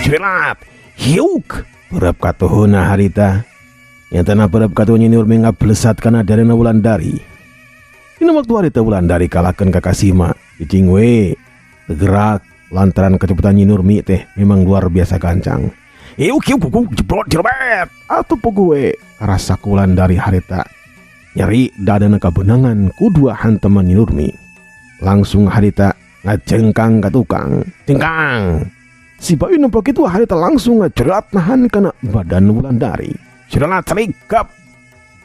Jelat hiuk perep katuhuna harita yang tanah perep katuhnya Nurmi ngablesat kana darena Wulandari. Dina waktu harita Wulandari kalahkan Kakasima cicing we gerak lantaran kecepatan Nurmi teh memang luar biasa gancang. Hiuk jeblot jelebet atuh pogoe karasa Wulandari harita nyeri dadana kabenangan kedua hanteman Nurmi. Langsung harita ngajengkang ka tukang cengkang. Si Bayu nampak itu harita langsung ngajerat nahan kena badan Wulandari. Sudah cerikap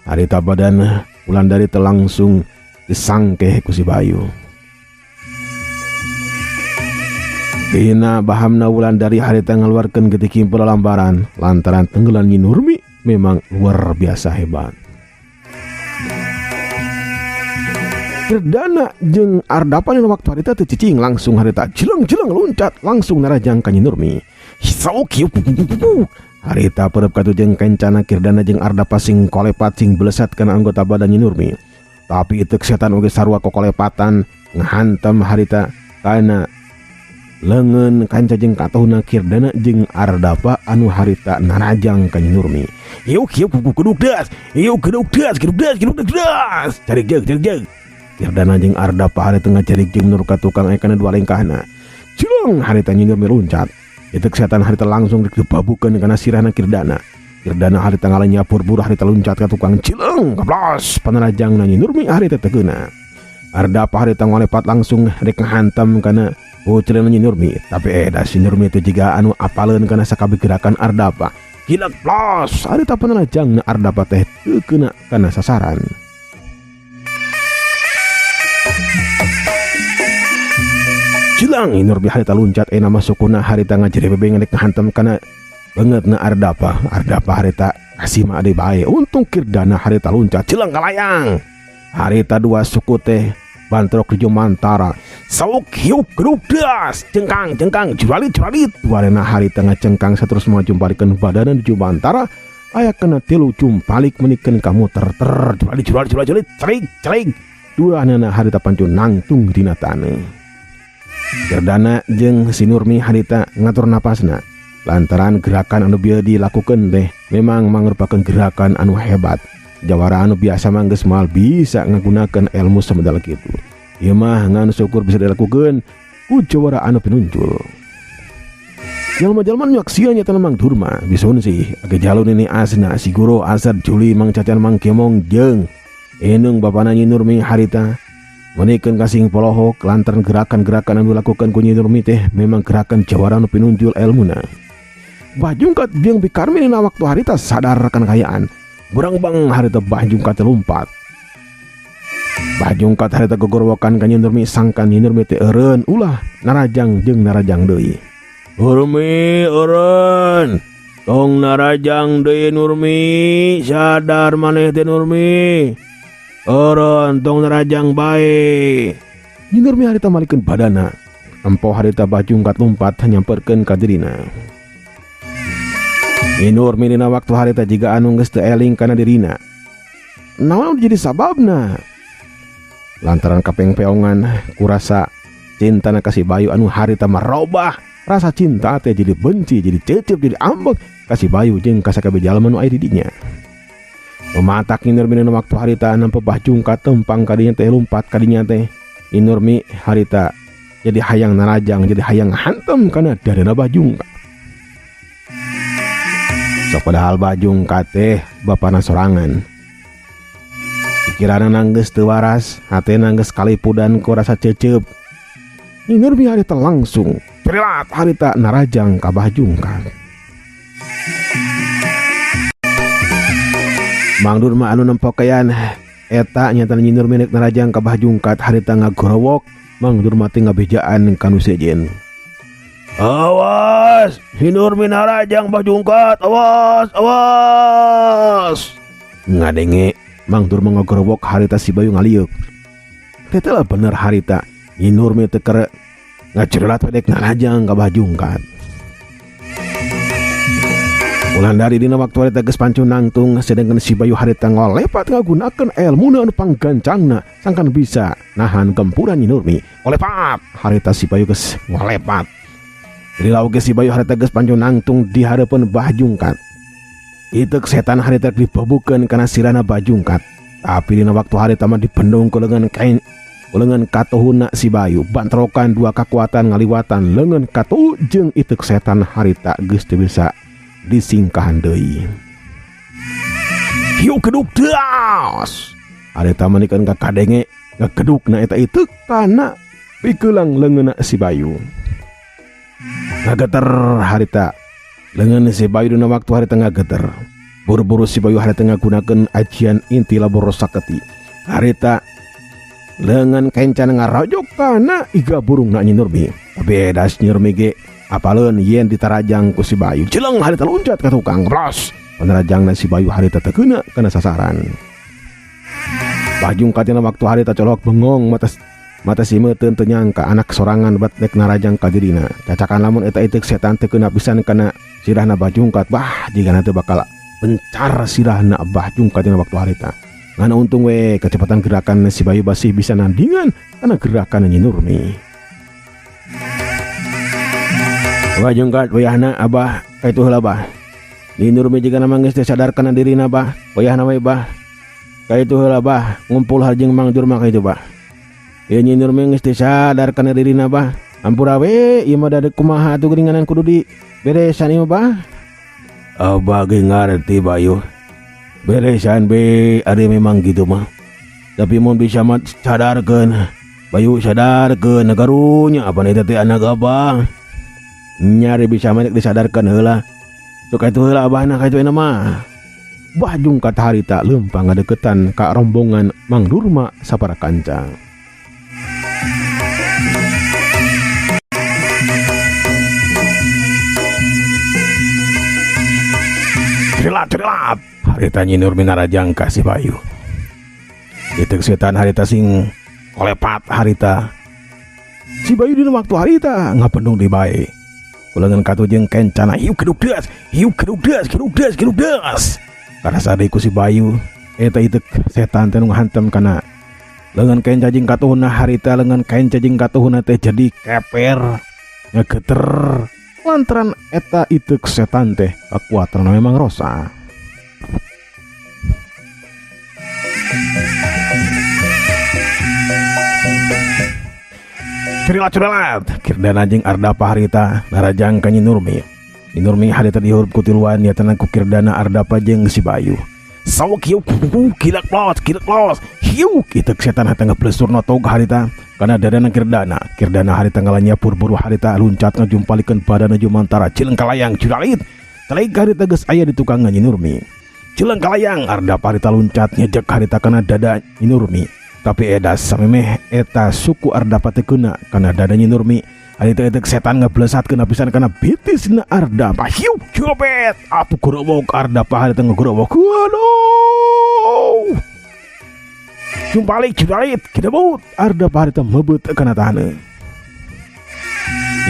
harita badan Wulandari langsung disangkeh ku si Bayu. Dina bahamna Wulandari harita ngeluarkan getikim lambaran lantaran tenggelan Nurmi memang luar biasa hebat. Kirdana jeung Ardapa dina waktu harita teu cicing langsung harita jeleng loncat langsung narajang ka Nurmi. Sok harita perep katu jeung kencana Kirdana jeung Ardapa sing kolepat sing belesat kana anggota badan Nurmi. Tapi itu setan oge sarua kokolepatan ngahantam harita kana leungeun kanca jeung katuhna Kirdana jeung Ardapa anu harita narajang ka Nurmi. Hiuk kuduk das. Cari jeg. Kirdana jeung Ardapa harita ngajarik jeung nur ka tukang ekana dua lengkahna. Cilong harita Nurmi loncat. Itu kesehatan harita langsung digebabukeun kana sirahna Kirdana. Kirdana harita ngalanya pur-pur harita loncat ka tukang cilong. Kaplos panarajangna Nurmi harita tegeuna. Ardapa harita ngolepat langsung rek ngahantam kana pucreuna Nurmi. Tapi da si Nurmi teh jiga anu apaleun kana sakabeh gerakan Ardapa. Hilak plos harita panarajangna Ardapa teh teu keuna kana sasaran. Cilang Nurmi harita loncat nama sukuna harita ngajari bebengan ngahantam kana bangetna Ardapa harita kasima ade bae. Untung Kirdana harita loncat cilang kalayang. Harita dua suku teh bantrok di Jumantara. Sauk hiuk geduk das cengkang juralit duarena harita ngacengkang saterus maju balikeun badanna di Jumantara. Aya kena tilu cumpalik menikeun ka muter juralit cerik dua anana harita pancun nangtung dina taneuh. Kirdana jeung si Nurmi harita ngatur napasna lantaran gerakan anu bieu dilakukeun teh memang mangrupakeun gerakan anu hebat. Jawara anu biasa mah geus moal bisa ngagunakeun ilmu samedal kitu. Ieu mah ngan syukur bisa dilakukeun ku jawara anu pinunjul. Jalma-jalma nyaksian nya Mang Durma bisun sih age jalun ini asna si Guru Asad Juli Mang Cacan Mang Kemong jeung enung bapana Nurmi harita menikeun kasing polohok lantaran gerakan-gerakan anu dilakukan ku Nurmi teh memang gerakan jawara anu pinunjul ilmuna. Bajungkat jeung Bikarmi dina waktu harita sadar kan kayaan. Burang bang harita Bajungkat lompat. Bajungkat harita gogorwokan ka Nurmi sangkan Nurmi teh eureun ulah narajang deui. Nurmi eureun. Tong narajang deui Nurmi, sadar maneh teh Nurmi. Eureun tong narajang bae. Nurmi harita malikeun badana. Empo harita Bajungkat lompat nyamperkeun ka dirina. Nurmi dina waktu harita jiga anu geus teu eling kana dirina. Naon jadi sababna? Lantaran kapeng-peongan kurasa cintana ka si Bayu anu harita marobah. Rasa cinta teh jadi benci, jadi cecep, jadi ambek ka si Bayu jeung ka sakabeh jalma nu aya di dinya. Mematak Nurmi dina waktu harita nampa Bajungkat tempang ka dinya teh lompat ka dinya teh. Nurmi harita jadi hayang narajang, jadi hayang hantem kana darena Bajungkat. Sok padahal Bajungkat teh bapana sorangan. Pikiranna geus teu waras, hatena geus kalipudan ku rasa cecep. Nurmi harita langsung prilat harita narajang ka Bajungkat. Mang Durma anu nempokean eta nyata Nurmi nek narajang ka Bajungkat harita ngagorowok. Mang Durma teh ngabejaan kanu sejen. Awas, Nurmi narajang Bajungkat, awas. Ngadenge Mang Durma ngagorowok harita si Bayu ngaliuk. Tetela bener harita Nurmi teh keur ngajerelat pedek narajang ka Bajungkat. Wulandari dina waktu harita geus pancun nangtung sedangkan si Bayu harita ngolepat ngagunakeun elmuna anu panggancangna sangkan bisa nahan gempuran Nurmi. Olepat harita si Bayu geus ngolepat. Jadi lauge si Bayu harita geus panjang nangtung di harapan Bah Jungkat. Itu setan harita dibabukeun kana sirana Bah Jungkat. Tapi dina waktu harita mah dipendung ke lengan kain lengan katuhuna si Bayu. Bantrokan dua kekuatan ngaliwatan lengan katuh jeung itu setan harita geus teu bisa disingkahan deui. Hiu keduk deas. Harita manikeun ka kadenge ngakedukna eta itu kana pikelang leungeunna si Bayu. Ngageter harita lengan si Bayu dina waktu harita ngageter. Buru-buru si Bayu harita ngagunakeun ajian inti laboro saketi. Harita lengan kencan ngarojok kana iga burung na Nyi Tapi edas Nyi ge apaleun yen ditarajang ku si Bayu. Jeleng harita loncat ka tukang bros. Panarajangna si Bayu harita teu keuna kana sasaran. Bah Jungkat dina waktu harita colok bengong mata si meuteun teu nyangka anak sorangan bat dek narajang ka dirina. Cacakan lamun eta ieu setan teu keuna pisan kana sirahna Bah Jungkat. Bah jigana teu bakal bencar sirahna Bah Jungkat dina waktu harita. Ngana untung we kecepatan gerakan si Bayu basih bisa nandingan kana gerakan Nyi Nurmi. Bah Jungkat wayahna Abah kaitu heula Bah. Nyi Nurmi jigana manggeus teu sadar kana dirina Bah. Wayahna we Bah. Kaitu heula Bah ngumpul harjeng Mang Durma kaitu Bah. Ya Nyi Nurmi geus teu sadar kana dirina Bah. Ampura we ieu mah dadek kumaha atuh geuninganan kudu di beresan ieu Bah. Abah ge ngarti Bayu. Beresan be ari memang gitu mah. Tapi mun bisa mah sadarkeun. Bayu sadarkeun nagarunya apa eta teh anak Abah. Nyari bisa mah disadarkeun heula. Sok atuh heula Abahna kaitu euna mah. Bah Jungkat harita leumpang ngadeukeutan ka rombongan Mang Durma sapara kanca. Cerilap harita Nyi Nurmi narajang ka si Bayu. Itu setan harita sing kolepat harita. Si Bayu dina waktu harita ngapendung di bae. Kulengan katu jeung kencana hiu keduk deas, hiu keduk deas, keduk deas, keduk deas. Karena sadeku si Bayu eta itu setan teh nu ngahantem kana leungeun kenca jeung katuhna harita leungeun kenca jeung katuhna teh jadi keper ngageter. Lantaran eta itu setan teh kekuatan memang rosa. Cerilat kirdana jeung Ardapa harita narajang ka Nyi Nurmi. Nyi Nurmi harita dihurup ku tiluan niatana ku kirdana Ardapa jeung si Bayu. Sawuk hiu kilak los hiu kitu setan hata ngaplesurna tog harita kana dadana kirdana harita ngalanya buru harita luncat ngajumpalikeun badanna jumantara cileung kalayang curalit talik harita geus aya di tukang Nyi Nurmi. Cileung kalayang Ardapa harita luncat ngejek harita kana dada Nyi Nurmi. Tapi edas samemeh eta suku Ardapa teh keuna kana dada Nyi Nurmi. Harita eta setan ngablesatkeun pisan kana bitisna Ardapa. Hiu cobet atuh gerowok Ardapa harita nggerowok. Waduh. Jumpalik curalit kidebut Ardapa harita mebeut kana taneuh.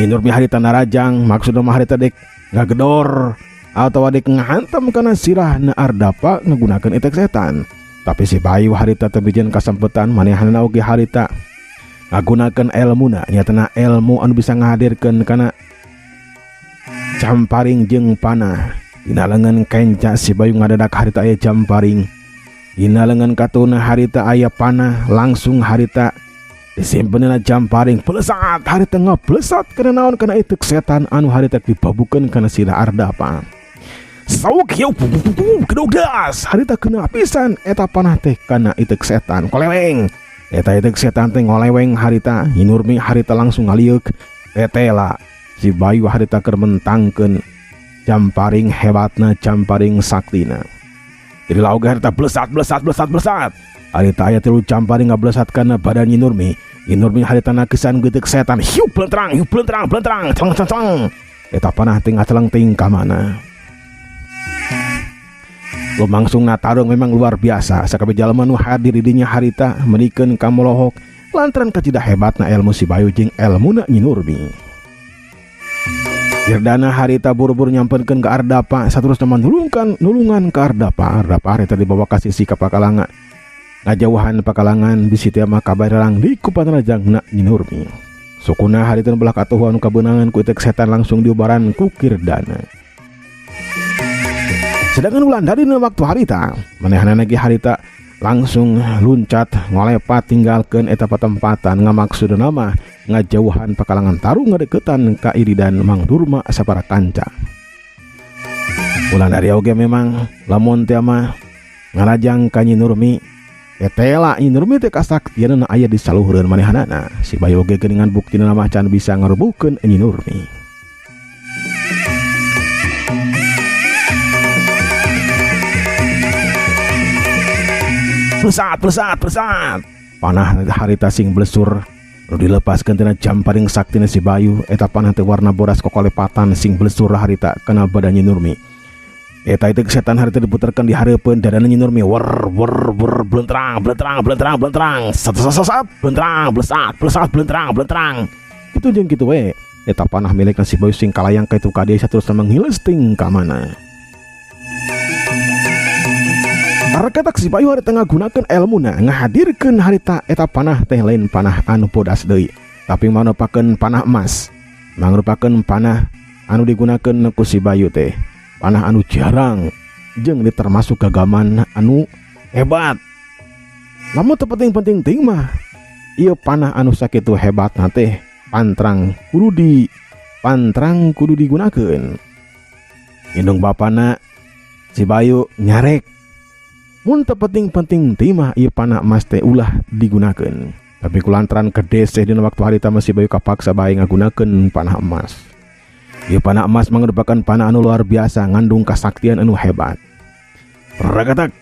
Nyi Nurmi harita narajang maksudna mah harita dek ngagedor atawa dek ngahantam kana sirahna Ardapa ngagunakeun eta setan. Tapi si Bayu harita teu bijen kasempetan manehna oge harita ngagunakeun elmuna nyatana ilmu anu bisa ngahadirkeun kana camparing jeung panah. Dina leungeun kenca si Bayu ngadadak harita aya camparing. Dina leungeun katuna harita aya panah langsung harita disimpenna camparing pelesat harita ngablesat kana naon kana itu setan anu harita dibabukeun kana sirah Ardapa. Sawuk hiu keduk deas harita kena pisan eta panah teh kana itu setan koleweng. Eta itu setan teh ngoleweng harita. Nyi Nurmi harita langsung ngaliuk tetela si Bayu harita keur mentangkeun camparing hebatna camparing saktina. Jadi laoge harita blesat harita aya 3 camparing ngablesat kana badan Nyi Nurmi. Nyi Nurmi harita nakesan geuteuk setan hiu blentrang cang. Eta panah teh ngacelengting ka mana. Lumangsung natarung memang luar biasa. Sakabeh jalma nu hadir di dinya harita menikeun kamolohok lantaran kacida hebatna ilmu si Bayu jeung elmuna Nyi Nurmi. Kirdana harita buru-buru nyamperkeun ka Ardapa saterusna nulungan ka Ardapa. Ardapa harita dibawa ka sisi ka pakalangan ngajauhan pakalangan bisi teh mah kabarang di ku panarajangna Nyi Nurmi. Sukuna harita belah katuhan kabenangan ku itek setan langsung diobaran ku Kirdana. Sedangkan Wulandari dina waktu harita manehna lagi harita langsung luncat ngolepat tinggalkan eta patempatan ngamaksud nama ngajauhan pakalangan taruh ngadeketan ka Iridan Mang Durma sapara kanca. Wulandari oge memang lamun teh mah ngarajang ka Nyi Nurmi etela Nyi Nurmi teh kasaktianna aya di saluhureun manehanana. Si Bayu oge geuningan buktina mah can bisa ngarubukeun Nyi Nurmi. Pesat panah harita sing blesur nu dilepaskeun tina jamparing saktina si Bayu eta panah teh warna bodas kokolepatan sing blesur harita kana badan Nyi Nurmi. Eta itu setan harita diputerkan di hareupeun dadana Nyi Nurmi wer blentrang sat blentrang kitu jeung kitu we. Eta panah milik si Bayu sing kalayang ka itu kade terus menghiles ting ka mana. Karena si Bayu harita ngagunakeun elmuna ngahadirkeun harita eta panah teh lain panah anu bodas deui, tapi mangrupakeun panah emas. Mangrupakeun panah anu digunakeun ku si Bayu teh panah anu jarang jeung termasuk gagaman anu hebat. Lamun teu penting-penting mah ieu panah anu sakitu hebatna teh pantrang kudu digunakeun. Indung bapana si Bayu nyarek mun teu penting-penting mah ieu panah emas teh ulah digunakeun. Tapi kulantaran kedeseh dina waktu harita si Bayu kapaksa bae ngagunakeun panah emas. Ieu panah emas merupakan panah anu luar biasa ngandung kasaktian anu hebat. Ragatak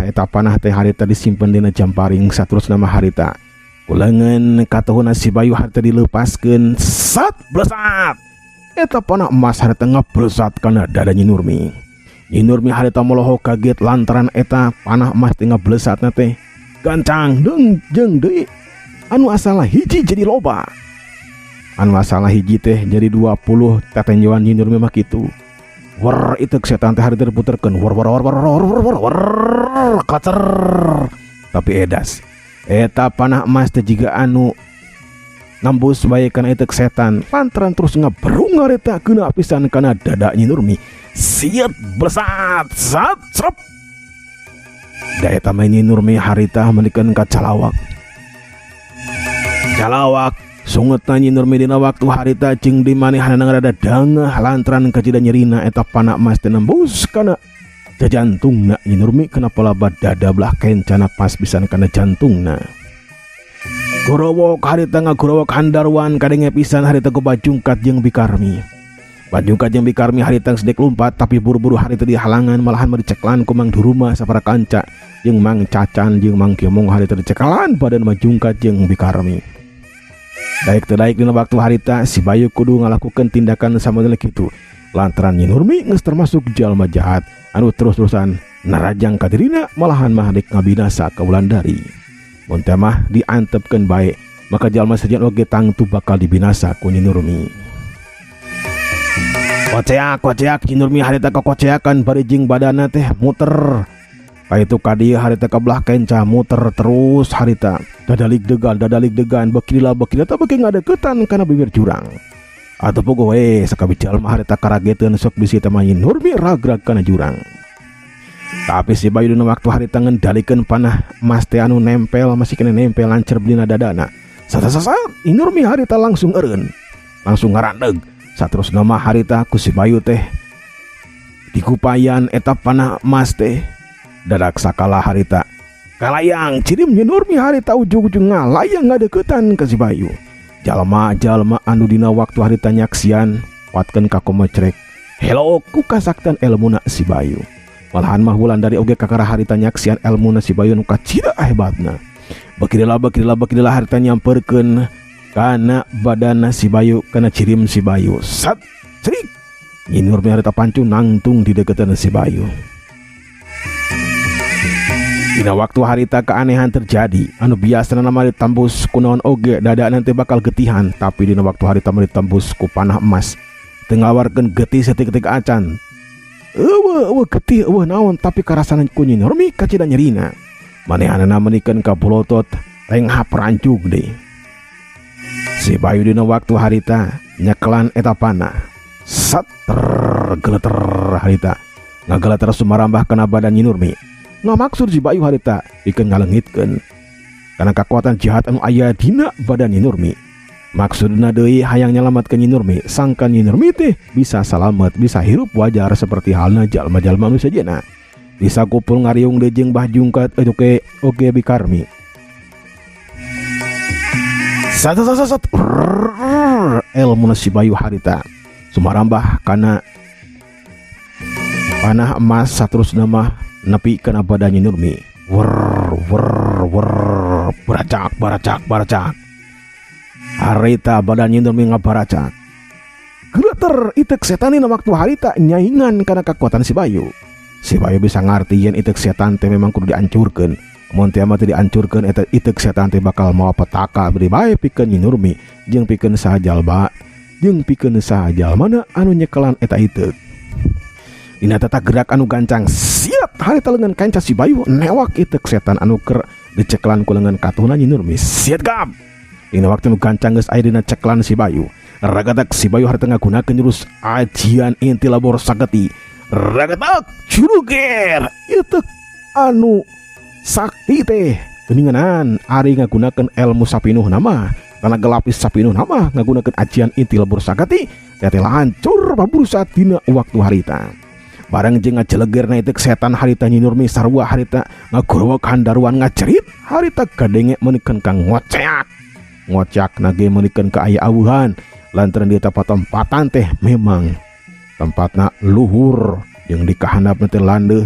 eta panah teh harita disimpen dina jamparing saterusna mah harita ulengeun katuhuna si Bayu harita dilepaskeun sat blesat. Eta panah emas harita ngablesat kana dada Nyi Nurmi. Nyi Nurmi harita moloho kaget lantaran eta panah emas teh ngablesatna teh gancang jeung deui anu asalna hiji jadi loba. Anu asalna hiji teh jadi 20 tetenjoan Nyi Nurmi mah kitu. Wer itu setan teh harita diputerkeun wer kacer. Tapi edas eta panah emas teh jiga anu nambus bae kana itu setan lantaran terus ngaberung harita keuna pisan kana dada Nyi Nurmi. Siat blesat sat srep. Da eta mah Nyi Nurmi harita menikeun ka calawak sungetna Nyi Nurmi dina waktu harita jeung di manehanna ngarada dangah lantaran kajida nyerina eta panah emas teh nembus kana jantungna Nyi Nurmi kana palabat dada belah kencana pas pisan kana jantungna. Gorowok harita ngagorowok handarwan kadenge pisan harita ku Bajungkat jeung Bikarmi. Bajungkat jeung Bikarmi harita sedek lompat tapi buru-buru harita dihalangan malahan diceklan ku Mang Duruma sapara kanca jeung Mang Cacan jeung Mang Kiomong harita dicekalan badan Bajungkat jeung Bikarmi. Daek teu daek dina waktu harita si Bayu kudu ngalakukeun tindakan samodel kitu lantaran Nyi Nurmi geus termasuk jalma jahat anu terus-terusan narajang ka dirina malahan mah dek ngabinasa ka Wulandari. Mun teh mah diantepkeun bae maka jalma sajian oge tangtu bakal dibinasa ku Nyi Nurmi. Koceak Nyi Nurmi harita kakoceakan bari jeung badanna teh muter. Ka itu kadieu harita ka belah kenca muter terus harita dadalik degan bekila teh beuki ngadeukeutan kana bibir jurang. Atuh puguh we sakabi jalma harita karageteun sok bisi teh Nyi Nurmi ragrag kana jurang. Tapi si Bayu dina waktu harita ngendalikeun panah emas teh anu nempel masih kena nempel lancer dina dadana. Sat Nyi Nurmi harita langsung eureun, langsung ngarandeg. Saterusna mah harita ku si Bayu teh dikupayan eta panah emas teh dadak sakala harita kalayang cirim Nyi Nurmi harita ujung-ujung ngalayang ngadeuketan ka si Bayu. Jalma-jalma anu dina waktu harita nyaksian watkeun ka komecrek hello ku kasaktian elmuna si Bayu. Malahan mah Wulandari oge kakara harita nyaksian elmuna si Bayu nu kacida hebatna. Bekirilah harita nyamperkeun kana badan si Bayu kana cirim si Bayu. Sat crik Nyi Nurmi harita pancu nangtung di deketan si Bayu. Dina waktu harita keanehan terjadi anu biasana nama ditambus kunaon oge dada nanti bakal getihan, tapi dina waktu harita ditambus ku panah emas teu ngawarkeun getih setik-tik acan. Eueuh getih naon tapi karasana ku Nyi Nurmi kacida nyerina. Manehanana menikeun ka bolotot renghap rancug deui. Si Bayu dina waktu harita nyekelan eta panah. Sater geleter harita ngageleter sumarambah kena badan Nyi Nurmi. Ngamaksud si Bayu harita pikeun ngalengitkeun karena kekuatan jahat anu aya dina badan Nyi Nurmi. Maksudna deui hayang nyalametkeun Nyi Nurmi, sangkan Nyi Nurmi teh bisa salamet, bisa hirup wajar seperti halna jalma-jalma anu sejenna. Bisa kupul ngariung deui jeung Bah Jungkat oke Bikarmi. Sat ilmu si Bayu harita sumarambah kana panah emas saterusna mah nepi kana badan Nyi Nurmi. Baracak. Harita badan Nyi Nurmi ngabaracak. Geleter itek setan dina waktu harita nyaingan kana kekuatan si Bayu. Si Bayu bisa ngarti yen itek setan teh memang kudu dihancurkeun. Mun teh mah teu dihancurkeun eta itek setan teh bakal mawa petaka beri bae pikeun Nyi Nurmi jeung pikeun saha jalma anu nyekelan eta itek. Dina tata gerak anu gancang siap harita leungeun kanca si Bayu newak itek setan anu keur diceklan ku leungeun katuhna Nyi Nurmi. Siap gam. Dina waktu anu gancang geus aya dina ceklan si Bayu. Ragadak si Bayu harita ngagunakeun jurus ajian inti labor saketi. Ragadak curuger itek anu sakti teh geuninganan ari ngagunakeun ilmu sapinuh nama kana gelapis sapinuh nama ngagunakeun ajian inti labor saketi teh hancur baburusa dina waktu harita. Barang jeung ngajelegerna itek setan harita Nyi Nurmi sarua harita ngagorowok handaruan ngacerit harita gadenge meunikeun ka ngocak nage meunikeun ka aya aweuhan lantaran di tempat tempatan teh memang tempatna luhur jeung di kahandapna teh landeuh.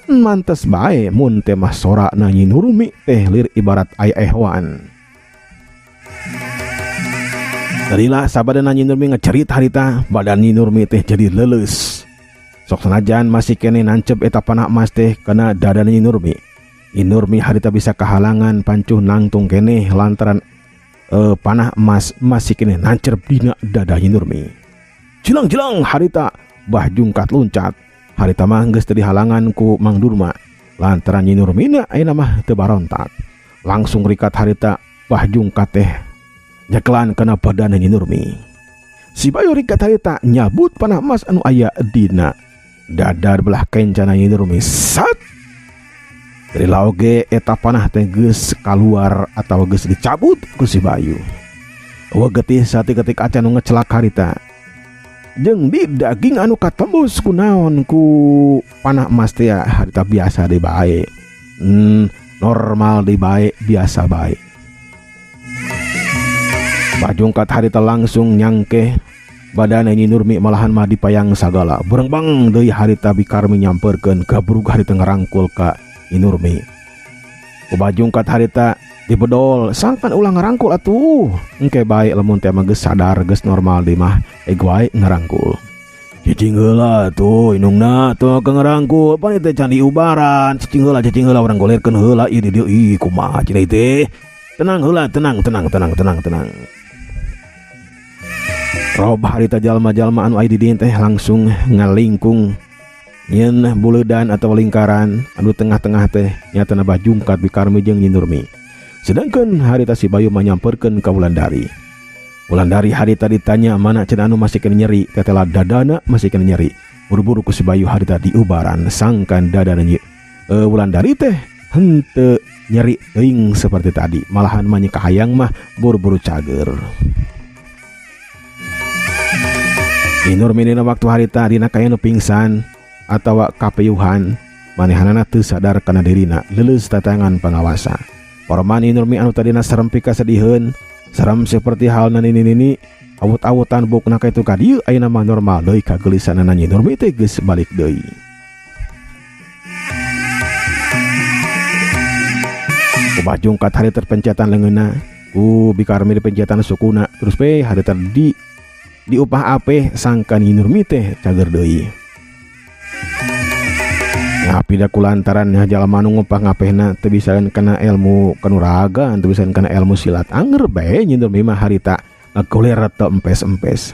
Mantes bae mun teh mah sorana Nyi Nurmi teh lir ibarat aya ehwan. Darilah sabadana Nyi Nurmi ngacerit harita badan Nyi Nurmi teh jadi leuleus. Sok sanajan masih kene nancep eta panah emas teh kana dada Nyi Nurmi. Nyi Nurmi harita bisa kahalangan pancuh nangtung kene lantaran panah emas masih kene nancep dina dada Nyi Nurmi. Jilang harita Bah Jungkat loncat. Harita mah geus teu dihalangan ku Mang Durma lantaran Nyi Nurmina ayeuna mah teu barontak. Langsung rikat harita Bah Jungkat teh nyekelan kana badan Nyi Nurmi. Si Bayu rikat harita nyabut panah emas anu aya dina dadar belah kencana Nyi Nurmi. Sat dari laoge eta panah teh geus kaluar atawa geus dicabut ku si Bayu. Eueuh getih satik-ketik acan nu ngecelak harita jeung di daging anu katembus ku naon ku panah emas teh harita biasa deui bae. Normal deui bae, biasa bae. Bah Jungkat harita langsung nyangkeh badan Nyi Nurmi malahan mah dipayang sagala. Berengbang deui harita Bikarmi nyamperkeun gabrug harita ngarangkul ka Nyi Nurmi. Ku Bah Jungkat harita dibedol sangkan ulang ngarangkul atuh. Engke bae lamun teh mah geus sadar geus normal deui mah wae ngarangkul. Cicing heula tuh indungna tuh ke ngarangkul pan teh can diubaran. Cicing heula urang golirkeun heula ieu di dieu ih kumaha cenah teh. Tenang heula tenang. Rob harita jalma-jalma anu aya di dieu teh langsung ngalingkung nyeun buleudan atau lingkaran anu tengah-tengah teh nyatana Bah Jungkat Bikarmi jeung Nyi Nurmi. Sedangkan harita si Bayu menyamperkeun ka Wulandari. Wulandari harita ditanya mana cenah anu masih kena nyeri, tetela dadana masih kena nyeri. Buru-buru ku si Bayu harita diubaran sangkan dadana Wulandari teh henteu nyeri teuing seperti tadi, malahan mah kahayang mah buru-buru cager. Nyi Nurmi dina waktu harita dina kayanu pingsan atawa kapeyuhan manehanana teu sadar kana dirina leuleus tatangan pangawasa. Porman Nyi Nurmi anu tadina sarem pika sediheun, sarem seperti halna nini awut-awutan bukna kaitu ka dieu ayeuna mah normal deui kagelisanana Nyi Nurmi teh geus balik deui. Ku Bah Jungkat hari terpencetan leungeunna, ku Bikarmi dipencetan sukuna, terus pe hari diupah apeh sangkan Nyi Nurmi teh cager deui. Ngapida kulantaran jalma anu ngumpah ngapehna teu bisaeun kana ilmu kanuragan, teu bisaeun kana ilmu silat. Anger bae Nyi Nurmi mah harita ngagoler teu empes-empes.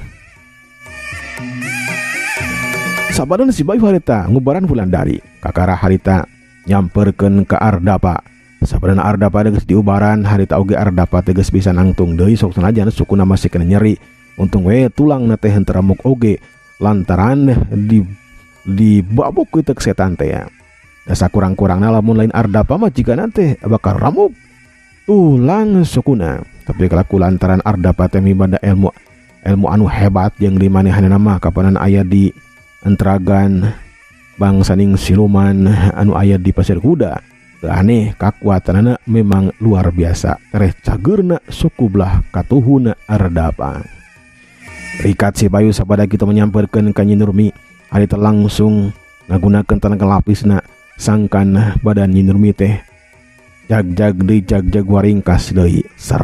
Sabadana si Bayu harita ngubaran Wulandari, kakara harita nyamperkeun ka Ardapa. Sabarana Ardapa teges diubaran harita oge Ardapa teges bisa nangtung deui sok sanajan sukuna masih kena nyeri. Untung we tulang na teh henteu ramuk oge lantaran di babuk kitek setan teh ya. Dasa kurang-kurangna lamun lain Ardapa mah jika nanti bakal ramuk tulang sukuna. Tapi kalau lantaran Ardapa teh mibanda ilmu anu hebat yang dimanehanna mah kapanan aya di entragan bangsaning siluman anu aya di Pasir Kuda. Aneh kakuatanana memang luar biasa. Reh cagerna suku belah katuhuna Ardapa. Rikat si Bayu sabada kita menyamperkeun ka Nyi Nurmi harita langsung ngagunakeun tenaga lapisna sangkan badan Nyi Nurmi teh jag waringkas deui ser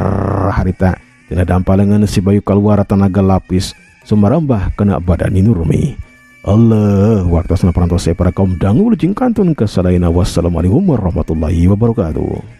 harita tina dampalengan si Bayu keluar tenaga lapis sumarambah kena badan Nyi Nurmi. Allah waktu sana perantos saya para kaum dangu jeung kantun kesadayana. Wassalamualaikum warahmatullahi wabarakatuh.